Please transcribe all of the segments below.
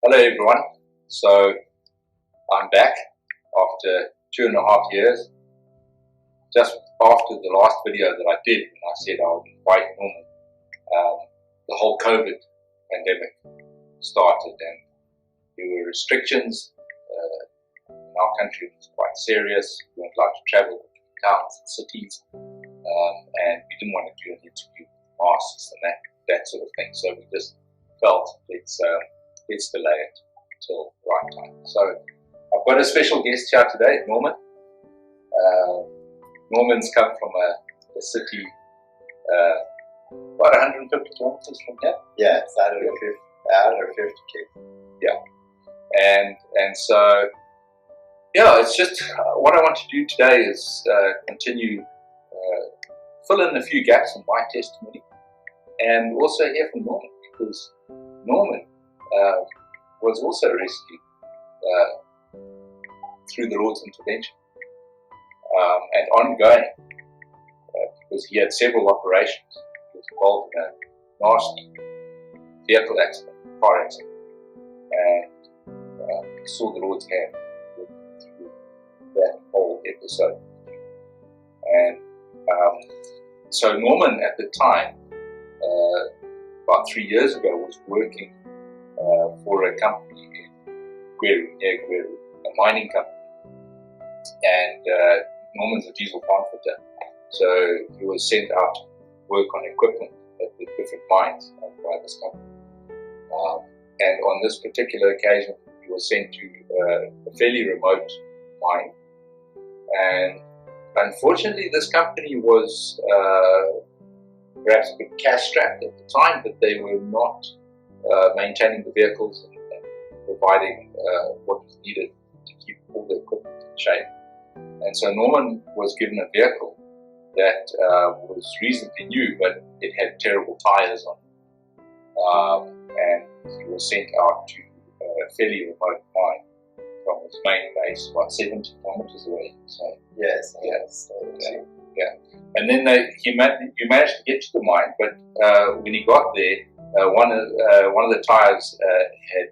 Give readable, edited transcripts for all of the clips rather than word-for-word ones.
Hello everyone. So I'm back after 2.5 years, just after the last video that I did when I said I would invite Norman. The whole COVID pandemic started and there were restrictions. In our country it was quite serious. We weren't allowed to travel between towns and cities, and we didn't want to do an interview with masks and that sort of thing. So we just felt let's delay it till the right time. So I've got a special guest here today, Norman. Norman's come from a city about 150 kilometers from here. Yeah, it's 150 k. Yeah, and so yeah, it's just what I want to do today is continue fill in a few gaps in my testimony, and also hear from Norman, because Norman was also rescued through the Lord's intervention and ongoing, because he had several operations. He was involved in a nasty vehicle accident, car accident, and he saw the Lord's hand through that whole episode. And so Norman at the time, about 3 years ago, was working for a company in near Gweru, a mining company. And Norman's a diesel farm fitter, so he was sent out to work on equipment at the different mines owned by this company. And on this particular occasion, he was sent to a fairly remote mine. And unfortunately, this company was perhaps a bit cash-strapped at the time, but they were not maintaining the vehicles and providing what was needed to keep all the equipment in shape. And so Norman was given a vehicle that was reasonably new, but it had terrible tires on it. And he was sent out to a fairly remote mine from his main base, about 70 kilometers away. So Yes. and then you managed to get to the mine, but when he got there, one of the tires had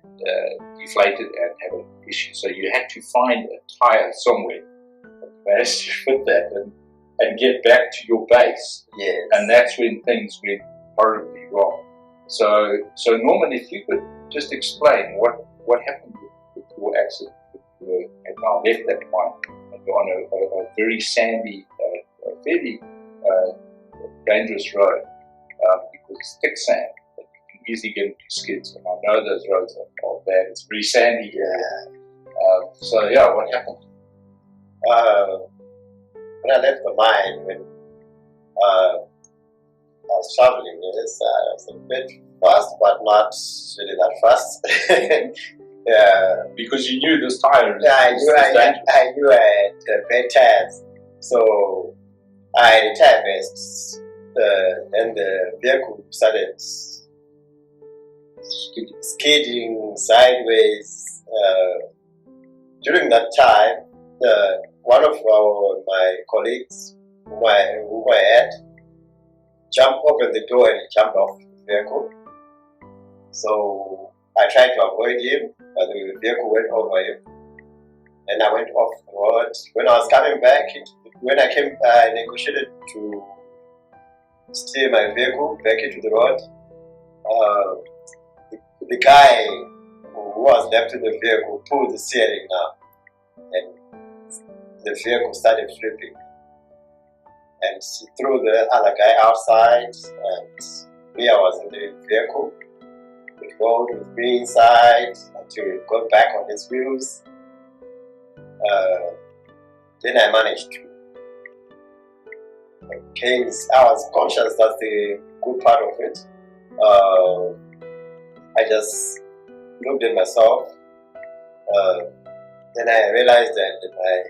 deflated and had an issue. So you had to find a tire somewhere. You managed to fit that and get back to your base. Yes. And that's when things went horribly wrong. So Norman, if you could just explain what happened with your accident. You had now left that mine and you're on a very sandy, fairly dangerous road, because it's thick sand. But you can easily get into skids, and I know those roads are bad. It's very sandy. So yeah, what happened? When I left the mine, when I was traveling, yes, I was a bit fast, but not really that fast. Yeah, Because you knew this tire is I knew I had bad tires, so I retired best. Then the vehicle started skidding sideways. During that time, one of my colleagues whom I had jumped open the door and jumped off the vehicle. So I tried to avoid him, but the vehicle went over him, and I went off the road. When I was coming back, I negotiated to steer my vehicle back into the road. The guy who was left with the vehicle pulled the steering now, and the vehicle started flipping. And he threw the other guy outside, and me, I was in the vehicle. It rolled with me inside until it got back on its wheels. Then I managed to. I was conscious, that's the good part of it. I just looked at myself. Then I realized that my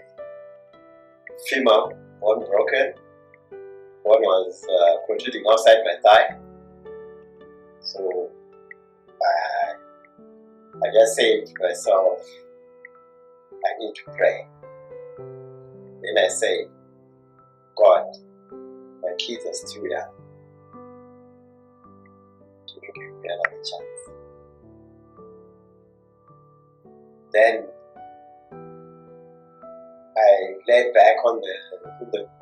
femur was broken. One was protruding outside my thigh. So I just said to myself, I need to pray. Then I said, God, my kids are still young. To give me another chance. Then I laid back on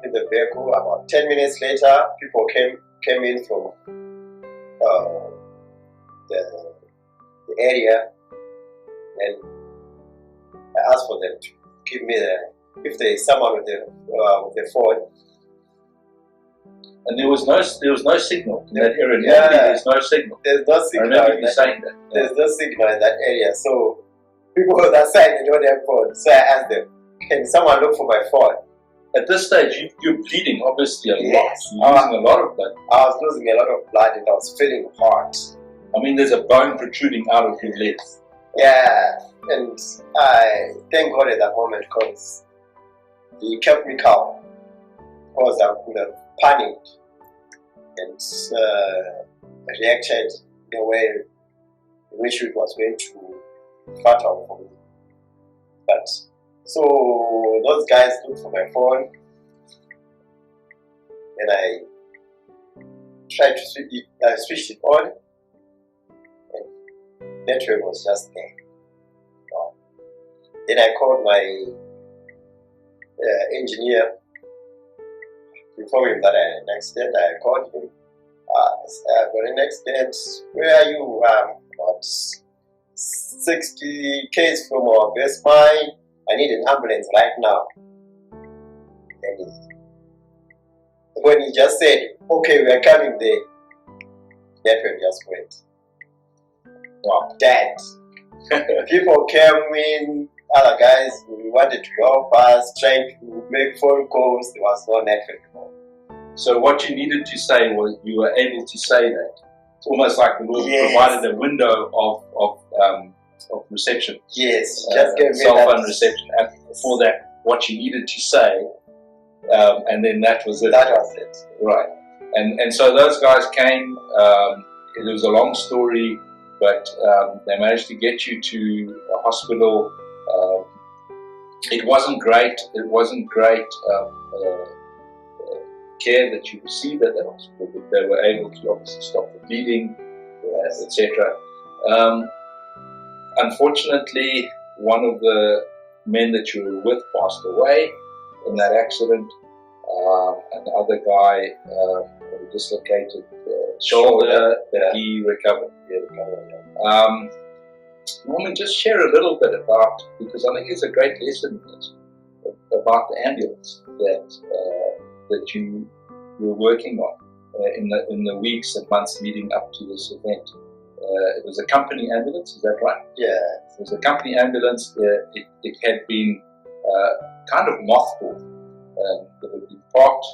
in the vehicle. About 10 minutes later, people came in from the area, and I asked for them to give me if there is someone with the phone. And there was no signal in that area. Yeah. Normally there's no signal. There's no signal. I remember you saying that. Yeah. There's no signal in that area. So people on that side, they don't have phones. So I asked them, can someone look for my phone? At this stage, you're bleeding obviously a lot. Yes. You're losing a lot of blood. I was losing a lot of blood and I was feeling hot. I mean, there's a bone protruding out of your leg. Yeah, and I thank God at that moment because He kept me calm. Because I could have panicked and reacted in a way in which it was going to fatal for me. But so those guys looked for my phone, and I tried to switch it on, and network was just there. Then I called my engineer, informed him that I had an accident. I called him. I've got an accident. Where are you? About 60 km from our base mine. I need an ambulance right now. And when he just said, okay, we are coming there, network just went. Wow. Dead. People came in, other guys who wanted to help us, trying to make phone calls. There was no network at all. So what you needed to say was you were able to say that. It's almost like the Lord provided a window of reception. Yes, just gave me cell that phone reception. And for that, what you needed to say, and then that was it. That was it. Right. And so those guys came. It was a long story, but they managed to get you to a hospital. It wasn't great. It wasn't great care that you received at the hospital, but they were able to obviously stop the bleeding, etc. Unfortunately, one of the men that you were with passed away in that accident, and the other guy had a dislocated shoulder that he recovered. Norman, just share a little bit about, because I think it's a great lesson in this, about the ambulance that you were working on in the weeks and months leading up to this event. It was a company ambulance, is that right? Yeah. It was a company ambulance. It had been kind of mothballed. It had been parked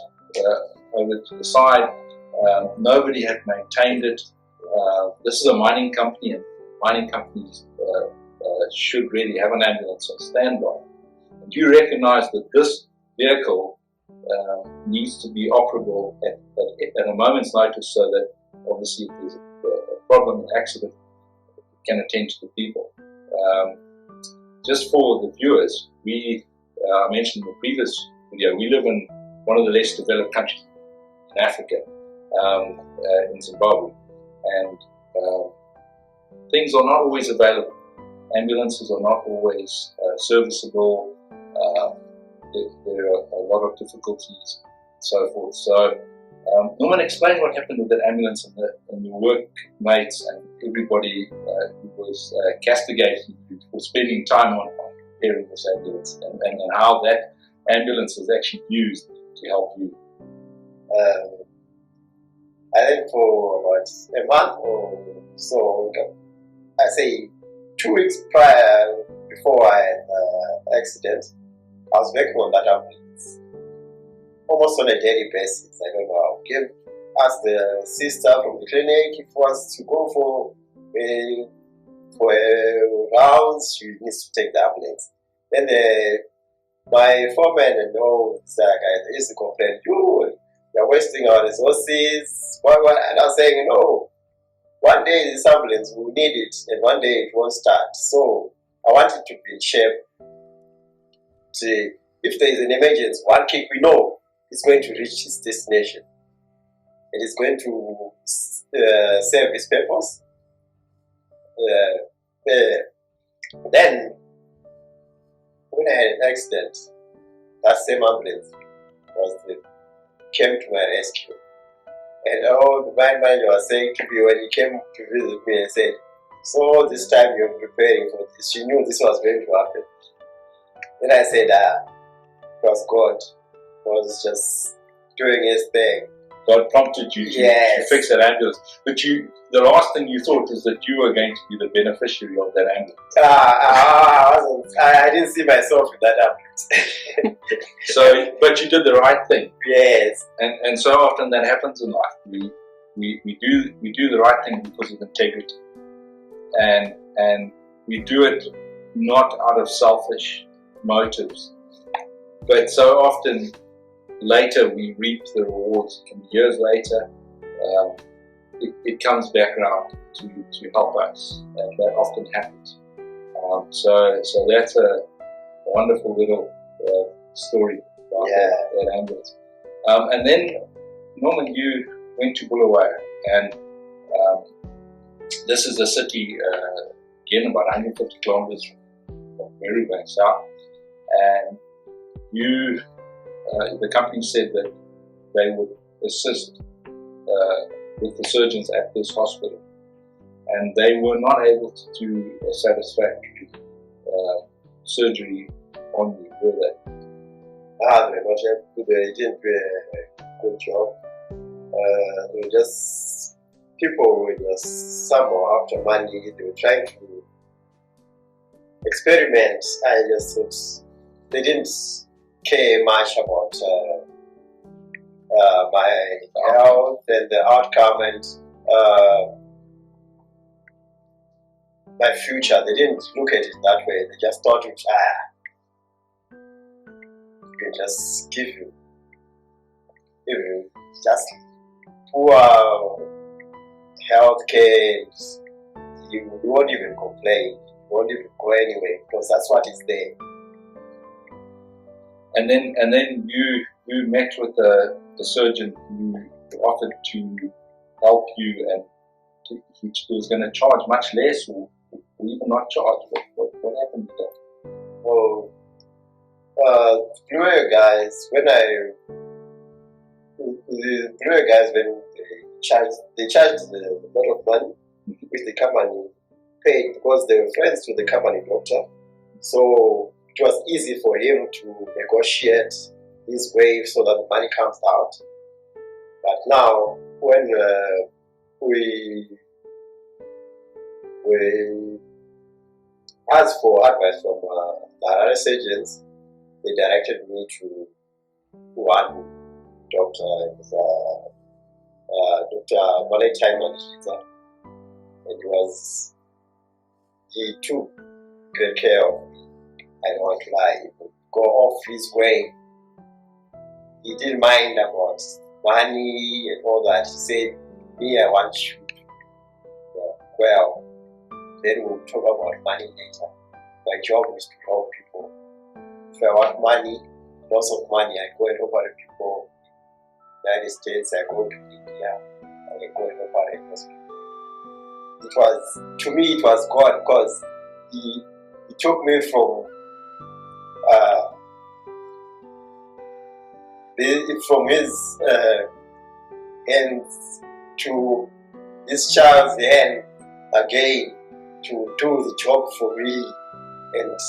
over to the side. Nobody had maintained it. This is a mining company, and mining companies should really have an ambulance on standby. And you recognize that this vehicle needs to be operable at a moment's notice, so that obviously if there's a problem, an accident, it can attend to the people. Just for the viewers, I mentioned in the previous video, we live in one of the less developed countries in Africa, in Zimbabwe, and things are not always available. Ambulances are not always serviceable. There are a lot of difficulties and so forth. So, Norman, explain what happened with that ambulance and your workmates and everybody who was castigating you for spending time on preparing this ambulance, and how that ambulance was actually used to help you. I think for about a month or so, I say 2 weeks before I had the accident, I was working on that ambulance almost on a daily basis. I don't know. Ask the sister from the clinic if wants to go for rounds. She needs to take the ambulance. Then my foreman and all these guys, they used to complain, you're wasting our resources. Why? And I was saying, no. One day this ambulance will need it, and one day it won't start. So I want it to be in shape. If there is an emergency, one kick, we know it's going to reach its destination. It is going to serve its purpose. Then an accident, that same ambulance came to my rescue. And the mine manager was saying to me when he came to visit me and said, so all this time you're preparing for this, you knew this was going to happen. Then I said, it was God. God was just doing his thing. God prompted you to fix that ambulance. But the last thing you thought is that you were going to be the beneficiary of that ambulance. I didn't see myself in that ambulance. But you did the right thing. Yes. And so often that happens in life. We do the right thing because of integrity. And we do it not out of selfish motives. But so often later we reap the rewards, and years later it comes back around to help us, and that often happens. So that's a wonderful little story about that ambulance. And then Norman, you went to Bulawayo, and this is a city again about 150 kilometers from where we're going south, and the company said that they would assist with the surgeons at this hospital, and they were not able to do a satisfactory surgery on you, were they? They were not able. They didn't do a good job. They were just people were just somehow after money. They were trying to experiment. I just thought they didn't care much about my health and the outcome and my future. They didn't look at it that way. They just thought it, we can just give you just poor health care. You won't even complain. You won't even go anyway because that's what is there. And then you met with the surgeon who offered to help you, and he was going to charge much less, or even not charge. What happened to that? Well, Blue Air guys, when they charged a lot of money, which the company paid because they were friends with the company doctor. So it was easy for him to negotiate his way so that the money comes out. But now, when we asked for advice from the other surgeons, they directed me to one doctor, Dr. Valentine Manishita, and he took great care of me. I don't want to lie. He would go off his way. He didn't mind about money and all that. He said, me, I want you. Well, then we'll talk about money later. My job is to help people. If I want money, lots of money, I go and operate people. In the United States, I go to India, I go and operate those people. To me, it was God, because he took me from his hands to this child's hand again to do the job for me, and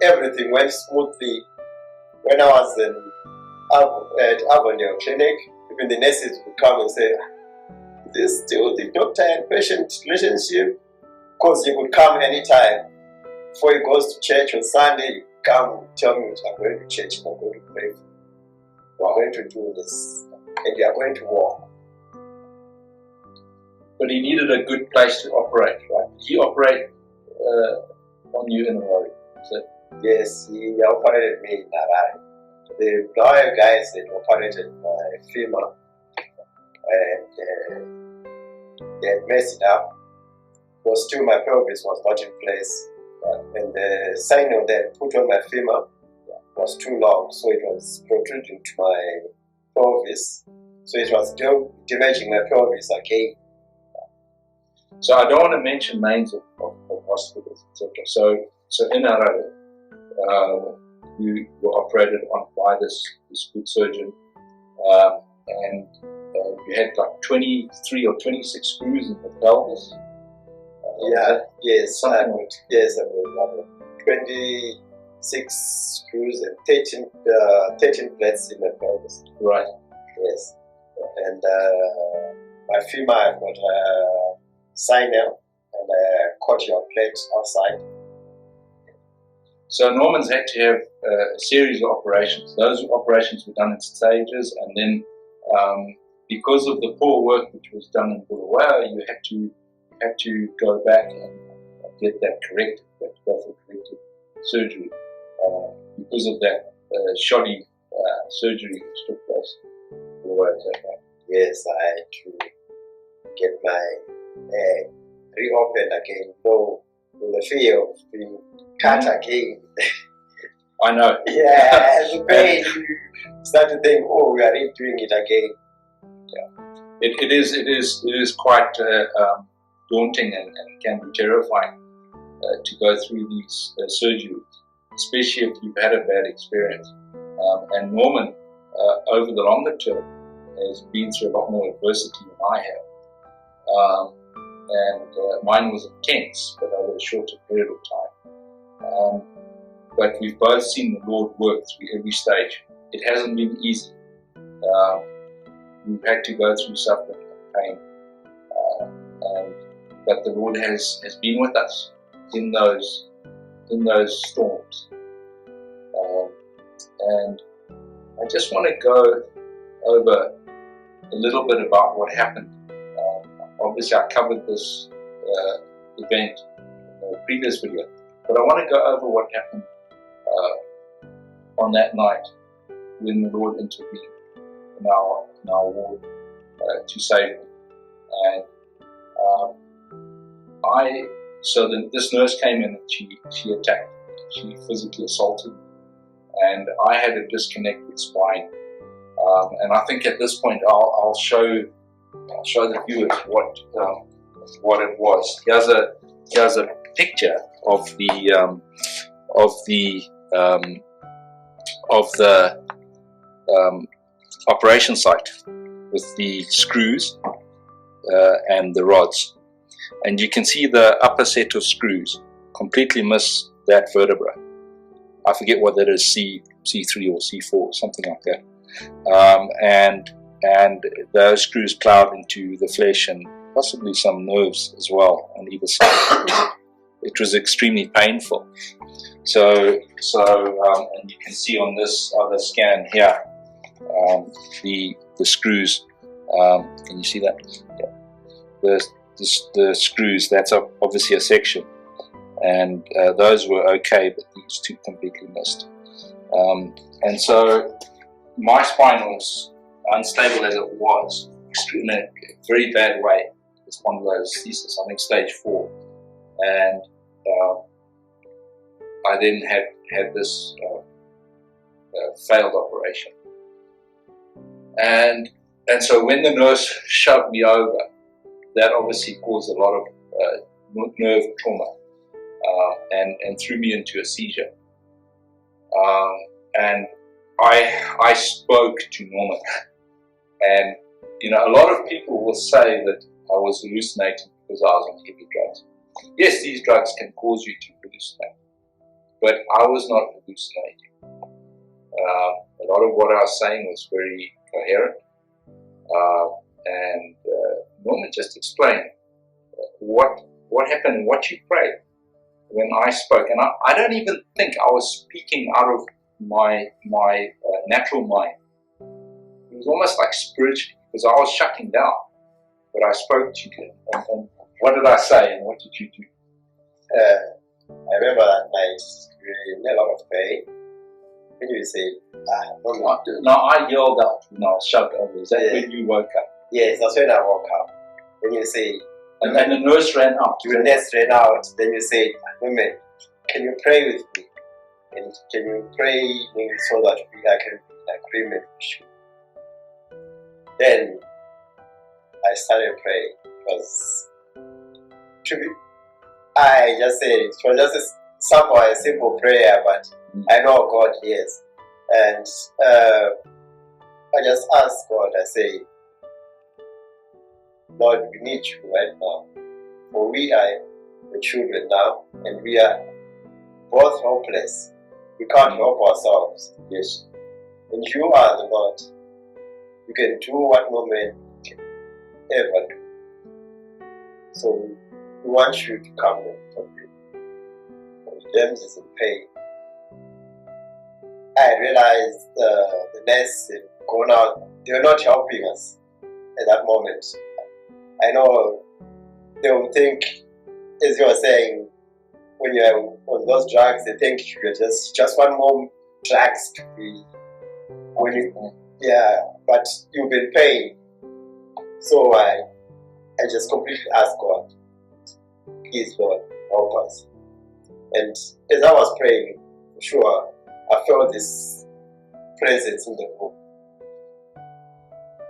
everything went smoothly. When I was at Avondale Clinic, even the nurses would come and say, "Is this still the doctor and patient relationship?" Because he would come anytime. Before he goes to church on Sunday, he would come and tell me, "I'm going to church, I'm going to pray. We're going to do this, and we are going to walk." But he needed a good place to operate, right? He operated on you in a lorry. Yes, he operated me in Narari. The lawyer guys that operated my femur, and they had messed it up. But still, my pelvis was not in place, and the sinew that put on my femur was too long, so it was protruding to my pelvis. So it was still damaging my pelvis again. So I don't want to mention names of hospitals, etc. So in Harare, who were operated on by this good surgeon, and you had like 23 or 26 screws in the pelvis. Yes, about 26 screws and 13 plates in the pelvis. Right. Yes. And my femur, I've got a sinus and a cortical plate outside. So Norman's had to have a series of operations. Those operations were done in stages, and then because of the poor work which was done in Bulawayo, you had to go back and get that corrected. You had to go for corrective surgery because of that shoddy surgery which took place in Bulawayo. Is that right? Yes, I had to get my reopened again, though with the fear of being cut again. I know. Yeah, the pain, you start to think, oh, we are doing it again. Yeah, it is quite daunting and can be terrifying to go through these surgeries, especially if you've had a bad experience. And Norman, over the longer term, has been through a lot more adversity than I have. And mine was intense, but over a shorter period of time. But we've both seen the Lord work through every stage. It hasn't been easy. We've had to go through suffering and pain. But the Lord has been with us in those storms. And I just want to go over a little bit about what happened. Obviously, I covered this event in the previous video, but I want to go over what happened on that night when the Lord intervened in our ward to save me. And this nurse came in and she attacked me. She physically assaulted me, and I had a disconnected spine. And I think at this point I'll show the viewers what it was. Here's a picture of the operation site with the screws and the rods, and you can see the upper set of screws completely miss that vertebra. I forget what that is, C3 or C4, something like that. And those screws plowed into the flesh and possibly some nerves as well on either side. It was extremely painful. So and you can see on this other scan here, the screws. Can you see that? Yeah. The screws. That's obviously a section, and those were okay, but these two completely missed. And so my spine was unstable as it was, in a very bad way. Spondylolisthesis, I think stage 4, and I then had this failed operation. And so when the nurse shoved me over, that obviously caused a lot of nerve trauma and threw me into a seizure. And I spoke to Norman, and a lot of people will say that I was hallucinating because I was on heavy drugs. Yes, these drugs can cause you to hallucinate, but I was not hallucinating. A lot of what I was saying was very coherent, and Norman just explained what happened and what you prayed when I spoke. And I don't even think I was speaking out of my natural mind. It was almost like spiritually, because I was shutting down. But I spoke to you, and what did I say, and what did you do? I remember that night we were in a lot of pain. When you say, No, I yelled out when I was shoved over. Is that when you woke up? Yes, that's when I woke up. When you say, and the nurse ran out. The nurse ran out. Then you said, "Women, can you pray with me? And can you pray so that I can be in agreement with you?" Then I started praying because I just said it was just a somehow a simple prayer, but I know God hears. And I just ask God, I say, Lord, we need you right now. For we are the children now, and we are both helpless. We can't help ourselves. Yes. And you are the Lord. You can do what no man can ever do. So we want you to come and help you. James is in pain. I realized the nurse had gone out. They were not helping us at that moment. I know they will think, as you were saying, when you're on those drugs, they think you're just one more drugs to be. When you, yeah, but you've been paying. So I just completely asked God, please Lord, help us. And as I was praying, for sure, I felt this presence in the room.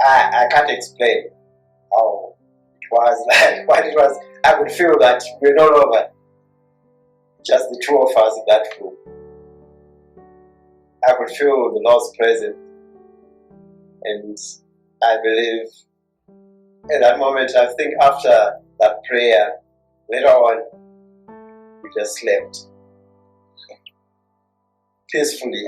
I can't explain how it was, like what it was. I could feel that we're no longer just the two of us in that room. I could feel the Lord's presence, and I believe at that moment, I think after that prayer, later on, we just slept peacefully.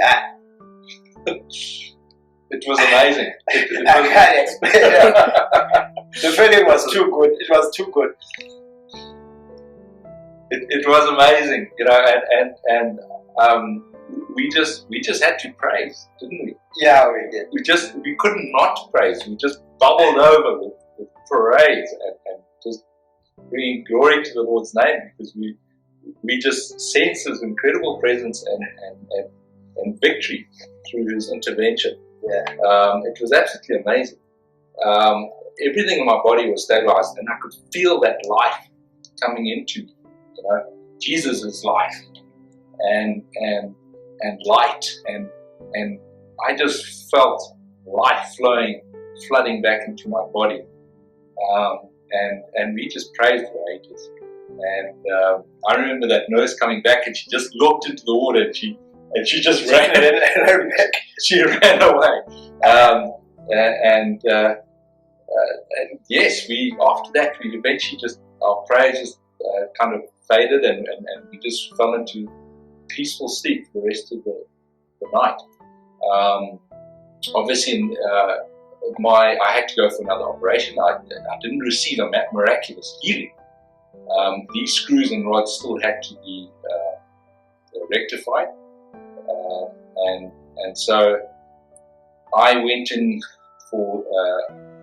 It was amazing. I can't explain it. The feeling was too good. It was too good. It was amazing, you know, and we just had to praise, didn't we? Yeah, we did. We couldn't not praise. We just bubbled over with praise and just bringing glory to the Lord's name, because we just sense His incredible presence and victory through His intervention. Yeah. It was absolutely amazing. Everything in my body was stabilized, and I could feel that life coming into me. You know, Jesus is life and light, and I just felt life flooding back into my body, and we just praised for ages. And I remember that nurse coming back, and she just looked into the water, and she just ran back. She ran away. And yes, after that we eventually our praise just kind of faded, and we just fell into peaceful sleep for the rest of the night. Obviously, I had to go for another operation. I didn't receive a miraculous healing. These screws and rods still had to be rectified, and so I went in for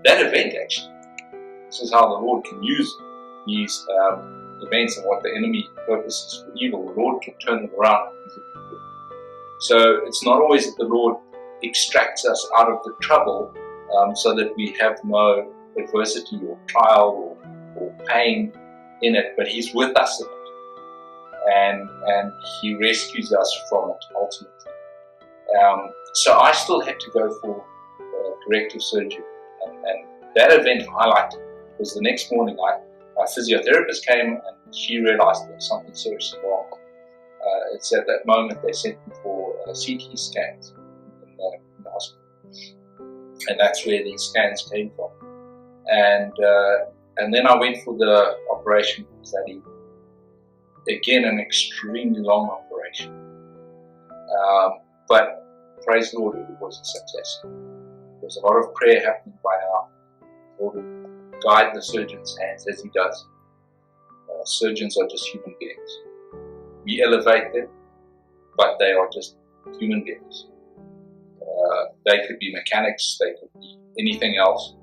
that event. Actually, this is how the Lord can use these events, and what the enemy purposes for evil, the Lord can turn it around. So it's not always that the Lord extracts us out of the trouble so that we have no adversity or trial or pain in it, but He's with us in it, and He rescues us from it ultimately. So I still had to go for corrective surgery, and that event highlighted because the next morning my physiotherapist came, and she realized there was something seriously wrong. It's at that moment they sent me for CT scans in the hospital, and that's where these scans came from. And then I went for the operation study. Again, an extremely long operation, but praise the Lord, it was a success. There's a lot of prayer happening by now. The Lord will guide the surgeon's hands as He does. Surgeons are just human beings. We elevate them, but they are just human beings. They could be mechanics, they could be anything else,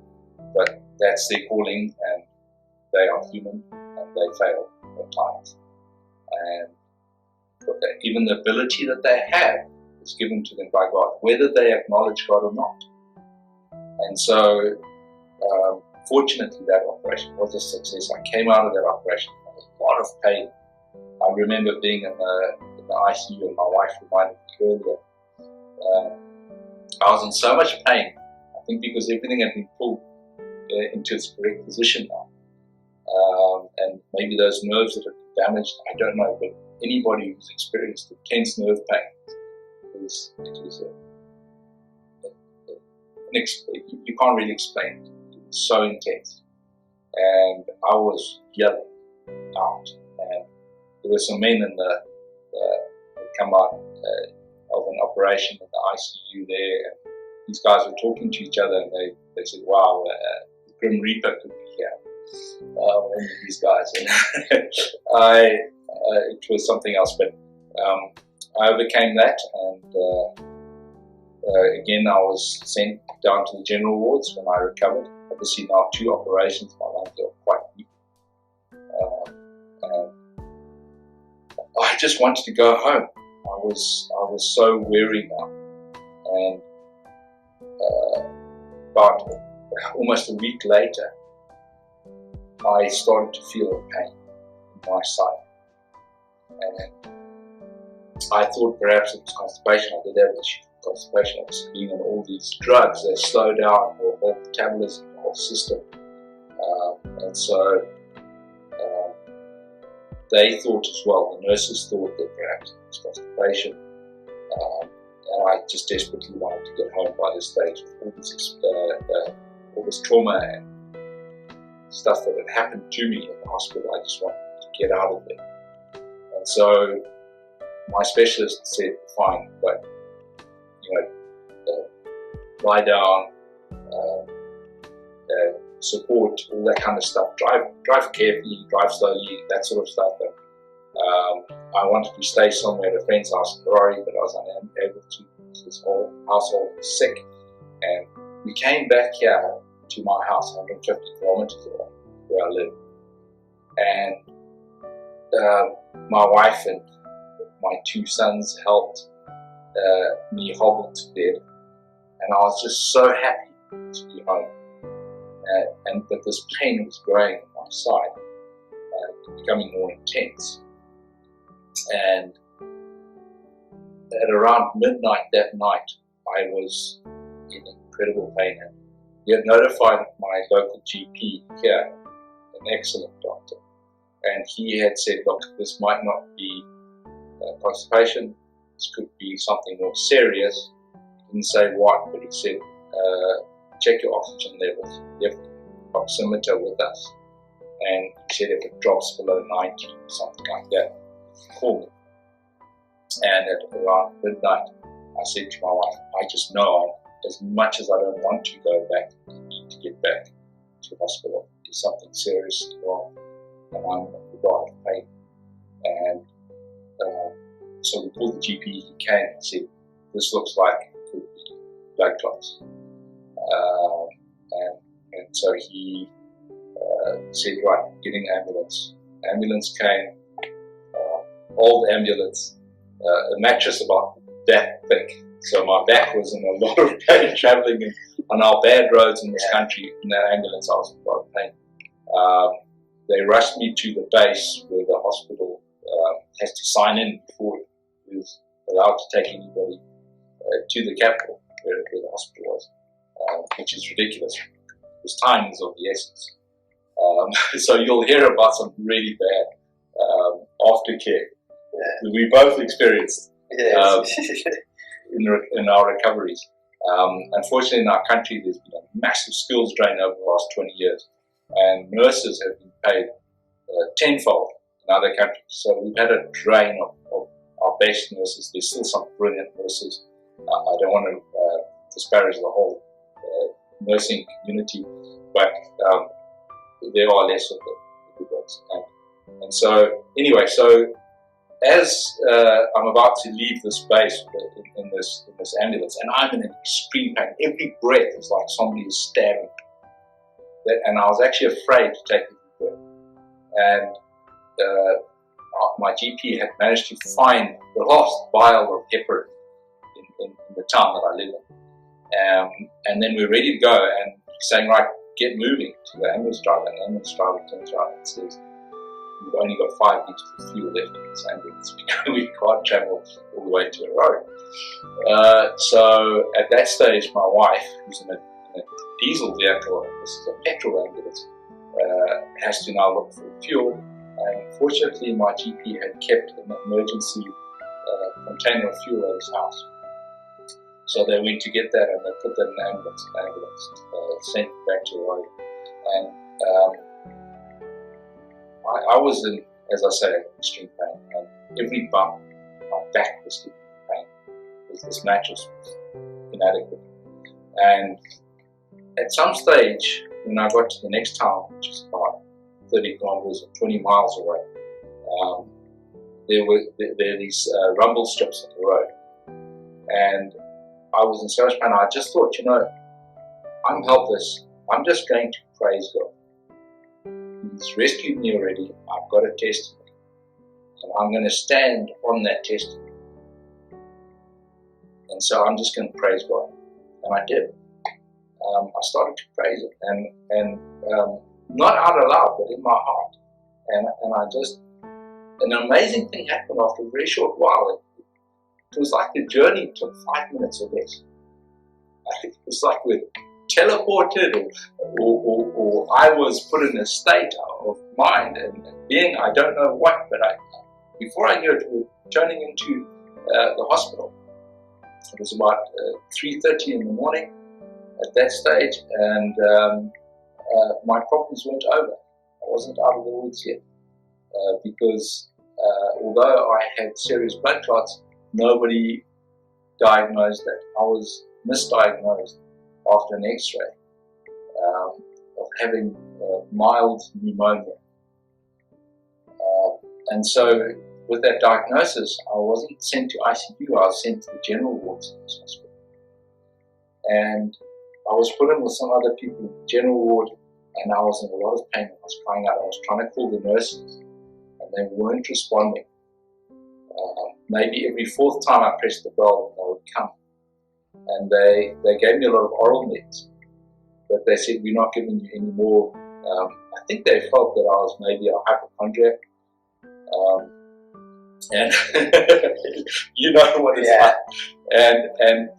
but that's their calling, and they are human, and they fail at times. And even the ability that they have is given to them by God, whether they acknowledge God or not. And so, fortunately, that operation was a success. I came out of that operation with a lot of pain. I remember being in the ICU, and my wife reminded me earlier. I was in so much pain, I think because everything had been pulled into its correct position now. And maybe those nerves that had been damaged, I don't know, but anybody who's experienced intense nerve pain, you can't really explain it. It was so intense. And I was yelling out. And there were some men in the come out of an operation in the ICU there. And these guys were talking to each other, and they said, wow, the Grim Reaper could be here. One of these guys. And it was something else, but I overcame that, and again I was sent down to the general wards when I recovered. Obviously now 2 operations, my lungs are quite weak. And I just wanted to go home. I was so weary now, and about almost a week later, I started to feel a pain in my side, and I thought perhaps it was constipation. I did have an issue with constipation. I was being on all these drugs that slow down your whole metabolism, the whole system, and so they thought as well, the nurses thought that perhaps it was constipation, and I just desperately wanted to get home by this stage with all this trauma and stuff that had happened to me in the hospital. I just wanted to get out of there. And so my specialist said, fine, but lie down, support, all that kind of stuff. Drive carefully, drive slowly, that sort of stuff. And, I wanted to stay somewhere at a friend's house in Ferrari, but I was unable to because this whole household was sick. And we came back here to my house, 150 kilometers away where I live. And my wife and my 2 sons helped me hobble to bed. And I was just so happy to be home. But this pain was growing on my side, becoming more intense. And at around midnight that night, I was in incredible pain. And we had notified my local GP here, an excellent doctor, and he had said, look, this might not be constipation, this could be something more serious. He didn't say what, but he said, check your oxygen levels. You have oximeter with us. And he said if it drops below 90, something like that, call me. And at around midnight, I said to my wife, I just know, as much as I don't want to go back, I need to get back to hospital. There's something seriously wrong, and I'm in a lot of pain. And so we called the GP. He came and said, this looks like it could be blood clots. And so he said, right, getting ambulance. Ambulance came, old ambulance, a mattress about that thick. So my back was in a lot of pain traveling on our bad roads in this country. In that ambulance, I was in a lot of pain. They rushed me to the base where the hospital has to sign in before it was allowed to take anybody to the capital where the hospital was, which is ridiculous because time is of the essence. So you'll hear about some really bad aftercare that we both experienced in our recoveries. Unfortunately, in our country, there's been a massive skills drain over the last 20 years, and nurses have been paid tenfold in other countries. So we've had a drain of our best nurses. There's still some brilliant nurses. I don't want to disparage the whole nursing community, but there are less of the good ones. And so, anyway, so as I'm about to leave this base in this ambulance, and I'm in an extreme pain, every breath is like somebody is stabbing. And I was actually afraid to take a breath. And my GP had managed to find the last vial of heparin in the town that I live in. And then we're ready to go, and he's saying, right, get moving to the ambulance driver. And the ambulance driver turns around and says, we've only got 5 liters of fuel left in this ambulance because we can't travel all the way to a road. So at that stage, my wife, who's in a diesel vehicle, and this is a petrol ambulance, has to now look for fuel. And fortunately, my GP had kept an emergency container of fuel at his house. So they went to get that, and they put that in the ambulance. Sent it back to Hawaii. And I was in, as I say, extreme pain. And every bump, my back was in pain. Because this mattress was inadequate. And at some stage, when I got to the next town, which is about 30 kilometers or 20 miles away, there were these rumble strips on the road. And I was in so much pain, I just thought, I'm helpless. I'm just going to praise God. He's rescued me already. I've got a testimony. And I'm going to stand on that testimony. And so I'm just going to praise God. And I did. I started to praise Him. And not out loud, but in my heart. And an amazing thing happened after a very short while. It was like the journey took 5 minutes or less. It was like we're teleported, or I was put in a state of mind and being, I don't know what, but before I knew it, we were turning into the hospital. It was about 3:30 in the morning at that stage, and my problems weren't over. I wasn't out of the woods yet, because although I had serious blood clots, nobody diagnosed that. I was misdiagnosed after an X-ray of having mild pneumonia. And so with that diagnosis, I wasn't sent to ICU, I was sent to the general wards in this hospital. And I was put in with some other people in the general ward, and I was in a lot of pain. I was crying out. I was trying to call the nurses, and they weren't responding. Maybe every fourth time I pressed the bell, they would come. And they gave me a lot of oral meds, but they said, we're not giving you any more. I think they felt that I was maybe a hypochondriac. And you know what it's like. And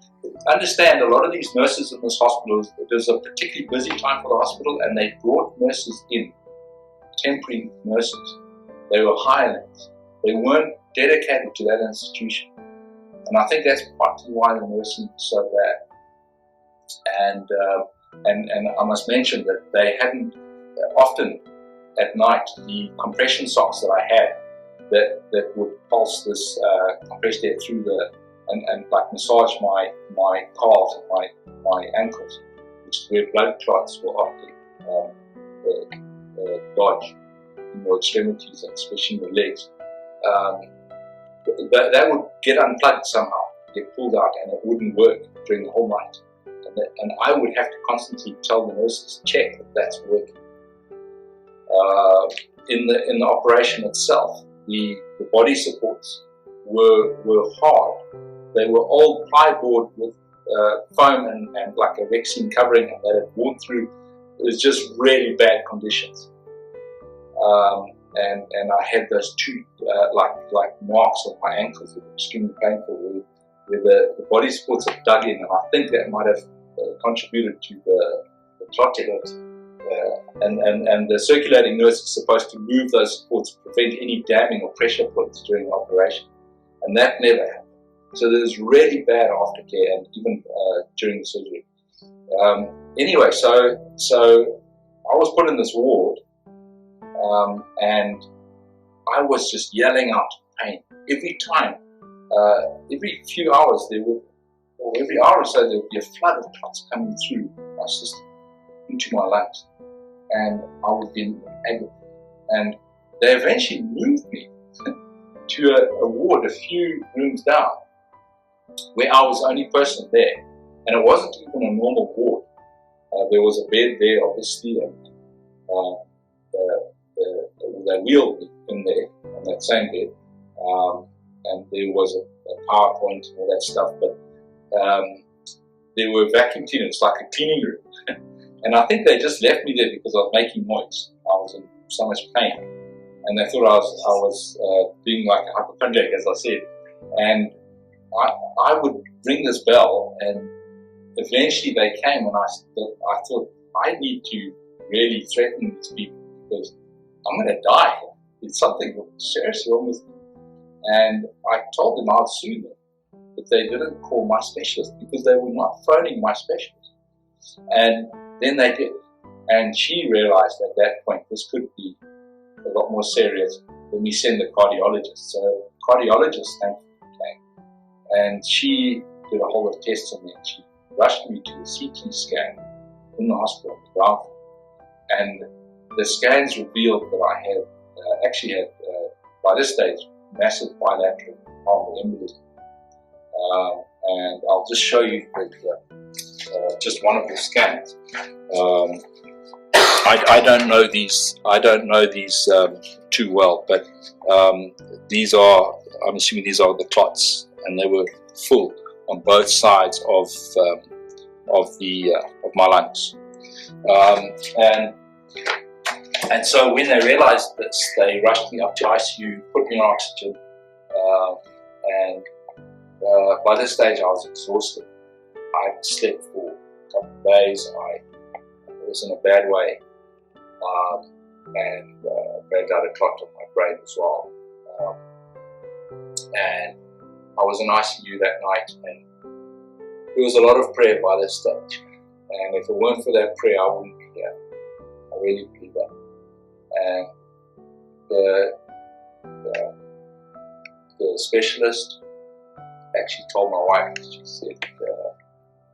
understand, a lot of these nurses in this hospital, it was a particularly busy time for the hospital, and they brought nurses in, temporary nurses. They were hirelings. They weren't dedicated to that institution. And I think that's partly why the nursing is so bad. And I must mention that they hadn't, often at night, the compression socks that I had that would pulse this compressed air through and like massage my calves and my ankles, which is where blood clots will often dodge in your extremities and especially in your legs. That would get unplugged somehow, get pulled out, and it wouldn't work during the whole night. And I would have to constantly tell the nurses, check that that's working. In the operation itself, the body supports were hard. They were all plyboard with foam and like a vaccine covering, and that had worn through. It was just really bad conditions. And I had those two like marks on my ankles that were extremely painful, where the body supports have dug in, and I think that might have contributed to the clotting. And the circulating nurse is supposed to move those supports to prevent any damming or pressure points during the operation, and that never happened. So there was really bad aftercare, and even during the surgery. Anyway, so I was put in this ward. And I was just yelling out pain every time. Every few hours or every hour or so, there would be a flood of clots coming through my system into my lungs, and I would be in agony. And they eventually moved me to a ward a few rooms down, where I was the only person there, and it wasn't even a normal ward. There was a bed there, obviously, and they wheeled me in there on that same bed, and there was a PowerPoint and all that stuff, but there were vacuum cleaners, like a cleaning room. And I think they just left me there because I was making noise. I was in so much pain, and they thought I was being like a hypochondriac, as I said. And I would ring this bell, and eventually they came, and I thought I need to really threaten these people, because I'm going to die here. It's something seriously wrong with me. And I told them I'll sue them if they didn't call my specialist, because they were not phoning my specialist. And then they did. And she realized at that point this could be a lot more serious. Then we send the cardiologist. So cardiologist came, and she did a whole lot of tests on me, and she rushed me to a CT scan in the hospital, the ground floor. And the scans revealed that I had actually had, by this stage, massive bilateral pulmonary embolism. And I'll just show you just one of the scans. I don't know these. I don't know these too well, but these are. I'm assuming these are the clots, and they were full on both sides of my lungs. And so when they realized this, they rushed me up to ICU, put me on oxygen, and by this stage I was exhausted. I hadn't slept for a couple of days. I was in a bad way, and dragged out a clot on my brain as well. And I was in ICU that night, and there was a lot of prayer by this stage. And if it weren't for that prayer, I wouldn't be here. I really believe that. And the specialist actually told my wife, she said,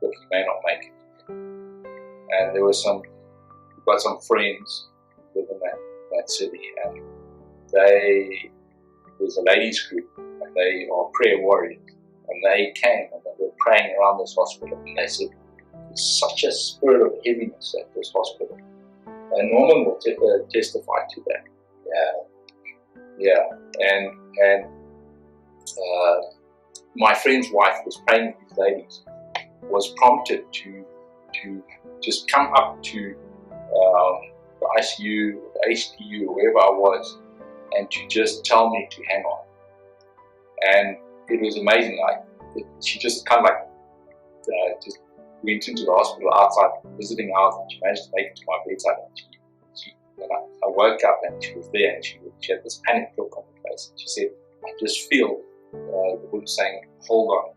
look, you may not make it. And there were we've got some friends who live in that city, and there's a ladies group, and they are prayer warriors. And they came and they were praying around this hospital, and they said, there's such a spirit of heaviness at this hospital. And Norman will testify to that. And my friend's wife was praying with these ladies, was prompted to just come up to the ICU, the HDU, wherever I was, and to just tell me to hang on. And it was amazing. She just kind of just went into the hospital outside visiting hours, and she managed to make it to my bedside. And I woke up and she was there, and she had this panic look on her face. And she said, I just feel the woman saying, hold on,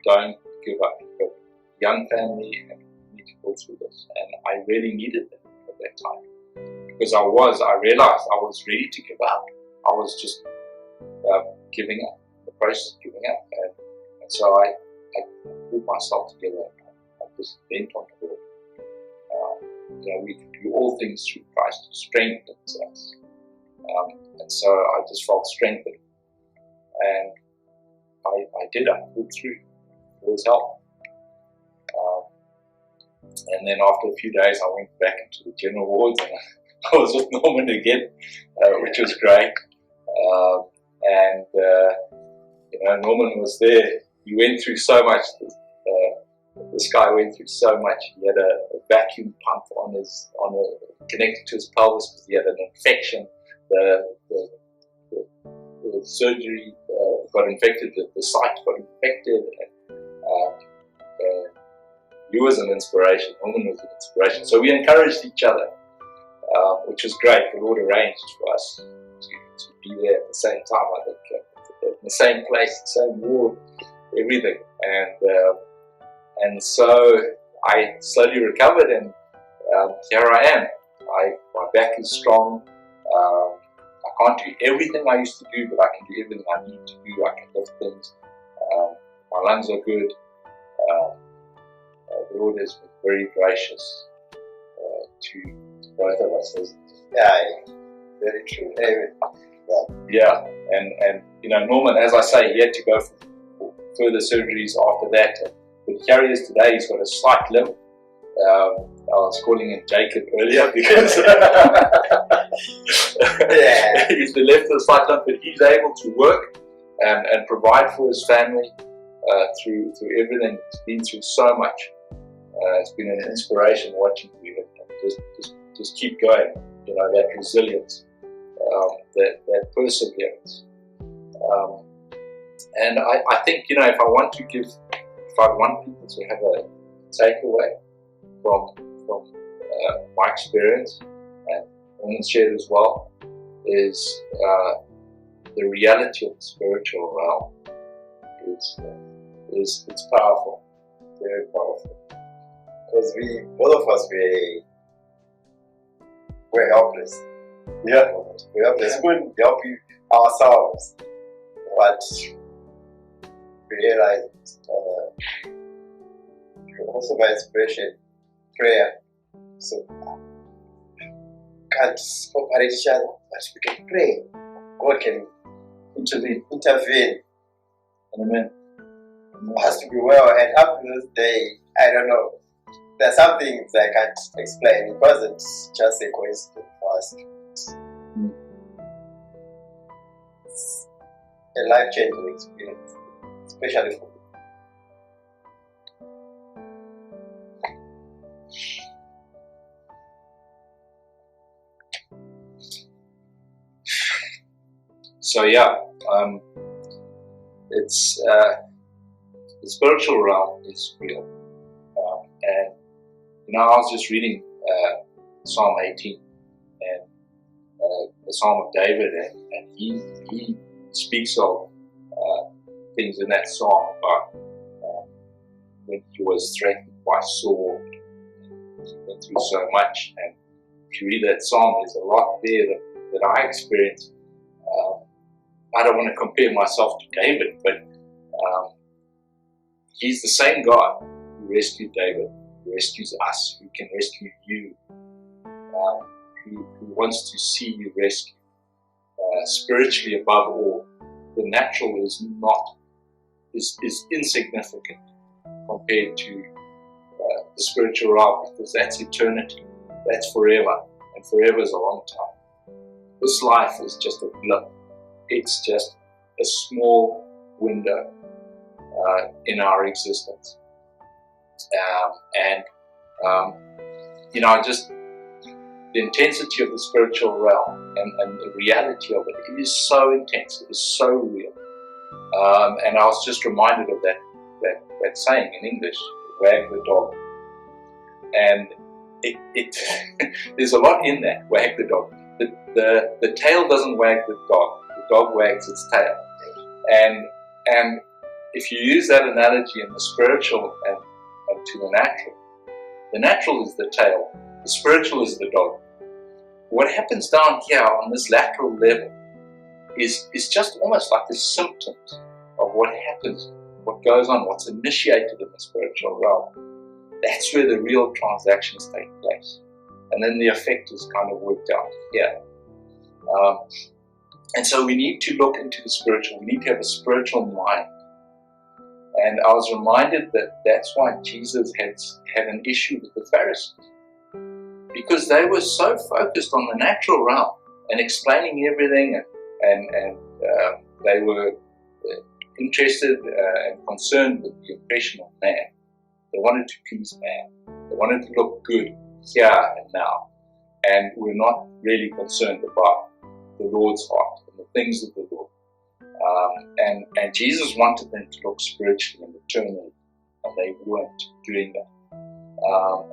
don't give up. You've got a young family and you need to go through this. And I really needed that at that time. Because I realized I was ready to give up. I was just giving up, the process of giving up. And so I pulled myself together. I just bent on the Lord. We can do all things through Christ who strengthens us. And so I just felt strengthened. And I pulled through. It was help. And then after a few days, I went back into the general wards, and I was with Norman again, which was great. Norman was there. He went through so much. This guy went through so much. He had a vacuum pump connected to his pelvis because he had an infection. The surgery got infected. The site got infected. And he was an inspiration. Norman was an inspiration. So we encouraged each other, which was great. The Lord arranged for us to be there at the same time. I think in the same place, the same ward, everything. And so I slowly recovered, and here I am. My back is strong. I can't do everything I used to do, but I can do everything I need to do. I can lift things. My lungs are good. The Lord has been very gracious to both of us. Very true. Yeah, and Norman, as I say, he had to go for further surgeries after that. But here he is today. He's got a slight limp. I was calling him Jacob earlier because he's the left of the slight limp, but he's able to work and provide for his family through everything. He's been through so much. It's been an inspiration watching you. Just keep going. That resilience, that perseverance. And I think if I want people to have a takeaway from my experience, and women shared as well, is the reality of the spiritual realm is it's powerful, very powerful. Because both of us, we're helpless. Yeah. We're helpless. We couldn't help ourselves. But we realized, also by inspiration, prayer. So, can't separate each other, but we can pray. God can intervene. Amen. It has to be well, and up to this day, I don't know. There are some things I can't explain. It wasn't just a coincidence for us. It's a life-changing experience, especially for me. So yeah, it's the spiritual realm is real, and I was just reading Psalm 18 and the Psalm of David, and he speaks of things in that psalm about when he was threatened by Saul. He went through so much, and if you read that psalm, there's a lot there that I experienced. I don't want to compare myself to David, but he's the same God who rescued David, who rescues us, who can rescue you, who wants to see you rescued. Spiritually, above all, the natural is insignificant compared to the spiritual realm, because that's eternity, that's forever, and forever is a long time. This life is just a blip. It's just a small window in our existence, just the intensity of the spiritual realm and the reality of it is so intense. It is so real. And I was just reminded of that saying in English, "Wag the dog," and it there's a lot in that. Wag the dog. The tail doesn't wag the dog. The dog wags its tail. And if you use that analogy in the spiritual and to the natural is the tail, the spiritual is the dog. What happens down here on this lateral level is just almost like the symptoms of what happens, what goes on, what's initiated in the spiritual realm. That's where the real transactions take place. And then the effect is kind of worked out here. And so we need to look into the spiritual. We need to have a spiritual mind. And I was reminded that that's why Jesus had an issue with the Pharisees, because they were so focused on the natural realm and explaining everything, and they were interested and concerned with the impression of man. They wanted to please man. They wanted to look good here and now, and were not really concerned about the Lord's heart and the things of the Lord. And Jesus wanted them to look spiritually and eternally, and they weren't doing that.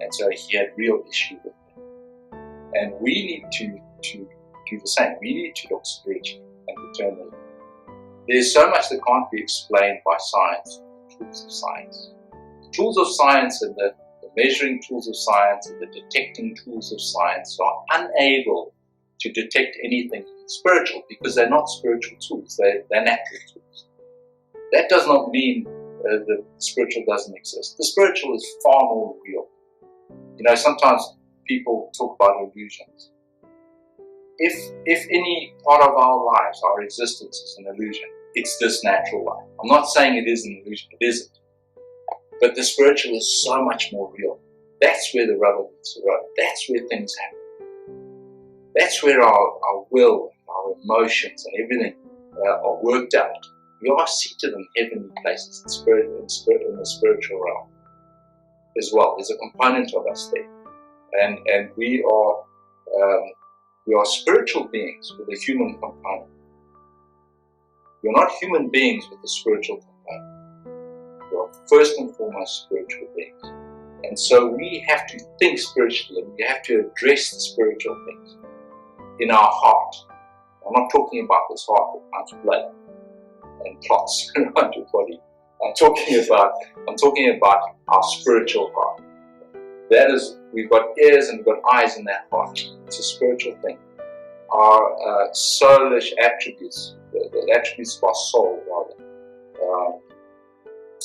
And so he had real issue with them. And we need to do the same. We need to look spiritually and eternally. There's so much that can't be explained by science, the tools of science. The tools of science and the measuring tools of science and the detecting tools of science are unable to detect anything spiritual, because they're not spiritual tools, they're natural tools. That does not mean the spiritual doesn't exist. The spiritual is far more real. Sometimes people talk about illusions. If any part of our lives, our existence is an illusion, it's this natural life. I'm not saying it is an illusion, it isn't. But the spiritual is so much more real. That's where the rubber meets the road. That's where things happen. That's where our will, our emotions and everything are worked out. We are seated in heavenly places in the spiritual realm as well. There's a component of us there. And we are spiritual beings with a human component. We're not human beings with a spiritual component. We are first and foremost spiritual beings. And so we have to think spiritually, and we have to address the spiritual things in our heart, I'm not talking about this heart that counts blood and clots around your body. I'm talking about our spiritual heart. That is, we've got ears and we've got eyes in that heart. It's a spiritual thing. Our soulish attributes, the attributes of our soul, rather,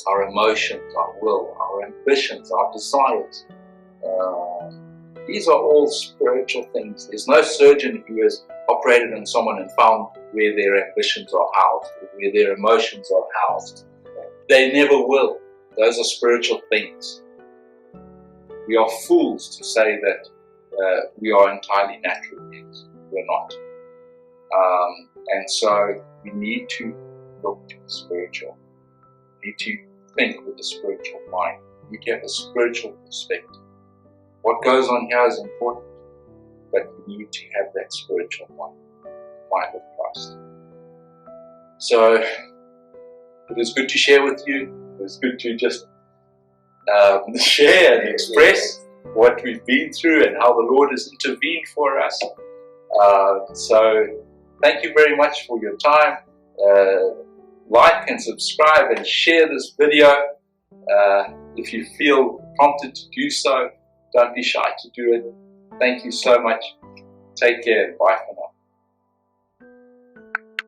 our emotions, our will, our ambitions, our desires. These are all spiritual things. There's no surgeon who has operated on someone and found where their ambitions are housed, where their emotions are housed. They never will. Those are spiritual things. We are fools to say that we are entirely natural beings. We're not. And so we need to look to the spiritual. We need to think with a spiritual mind. We need to have a spiritual perspective. What goes on here is important, but we need to have that spiritual mind of Christ. So it was good to share with you. It was good to just share and express what we've been through and how the Lord has intervened for us. So thank you very much for your time. Like and subscribe and share this video. If you feel prompted to do so, don't be shy to do it. Thank you so much. Take care and bye for now.